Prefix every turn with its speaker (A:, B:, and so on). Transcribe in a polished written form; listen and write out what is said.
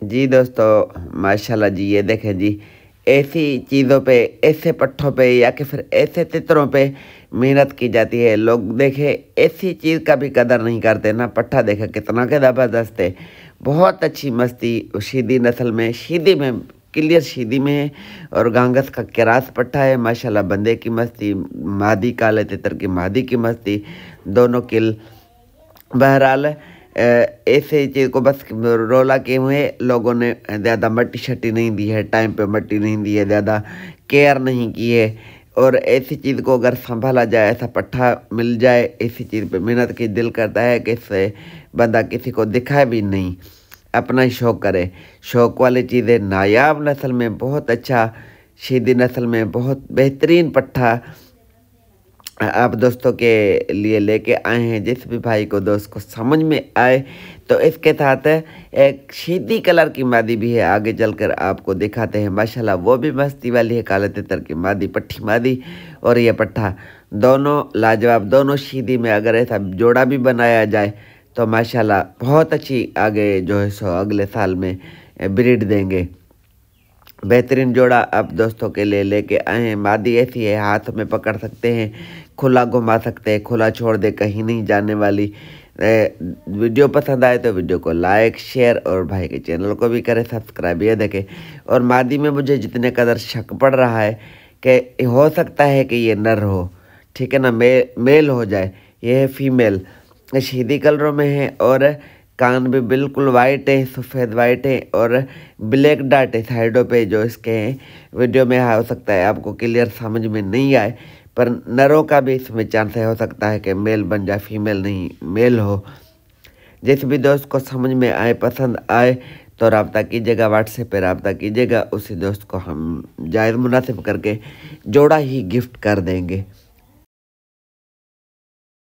A: जी दोस्तों, माशाल्लाह जी, ये देखें जी, ऐसी चीज़ों पे, ऐसे पट्ठों पे या कि फिर ऐसे चित्रों पे मेहनत की जाती है। लोग देखें ऐसी चीज़ का भी कदर नहीं करते ना। पट्ठा देखें कितना के ज़बरदस्त है, बहुत अच्छी मस्ती शीदी नस्ल में, शीदी में, क्लियर शीदी में है। और गांगस का क्रास पट्ठा है माशाल्लाह। बंदे की मस्ती, मादी काले तितर की मादी की मस्ती, दोनों किल। बहरहाल ऐसे चीज़ को बस रोला किए हुए लोगों ने ज़्यादा मट्टी शट्टी नहीं दी है, टाइम पे मट्टी नहीं दी है, ज़्यादा केयर नहीं की है। और ऐसी चीज़ को अगर संभाला जाए, ऐसा पट्ठा मिल जाए, ऐसी चीज़ पे मेहनत की, दिल करता है कि इससे बंदा किसी को दिखाए भी नहीं, अपना ही शौक़ करे। शौक़ वाली चीज़ें नायाब नस्ल में बहुत अच्छा, शीदी नस्ल में बहुत बेहतरीन पट्ठा आप दोस्तों के लिए लेके आए हैं। जिस भी भाई को, दोस्त को समझ में आए तो इसके साथ एक शीदी कलर की मादी भी है, आगे चलकर आपको दिखाते हैं। माशाल्लाह वो भी मस्ती वाली है, काले तितर की मादी, पट्ठी मादी और ये पट्ठा, दोनों लाजवाब। दोनों शीदी में अगर ऐसा जोड़ा भी बनाया जाए तो माशाल्लाह बहुत अच्छी आगे जो है सो अगले साल में ब्रीड देंगे। बेहतरीन जोड़ा आप दोस्तों के लिए लेके आए हैं। मादी ऐसी है, हाथ में पकड़ सकते हैं, खुला घुमा सकते हैं, खुला छोड़ दे, कहीं नहीं जाने वाली। वीडियो पसंद आए तो वीडियो को लाइक, शेयर और भाई के चैनल को भी करें सब्सक्राइब। ये देखें, और मादी में मुझे जितने कदर शक पड़ रहा है कि हो सकता है कि ये नर हो, ठीक है ना, मेल हो जाए। ये है फीमेल, शीदी कलरों में है और कान भी बिल्कुल वाइट है, सफ़ेद वाइट है और ब्लैक डाट है साइडों पे जो इसके हैं। वीडियो में हो सकता है आपको क्लियर समझ में नहीं आए, पर नरों का भी इसमें चांस हो सकता है कि मेल बन जाए, फीमेल नहीं मेल हो। जिस भी दोस्त को समझ में आए, पसंद आए तो रब्ता कीजिएगा, व्हाट्सएप पे रब्ता कीजिएगा। उसी दोस्त को हम जायज़ मुनासिब करके जोड़ा ही गिफ्ट कर देंगे।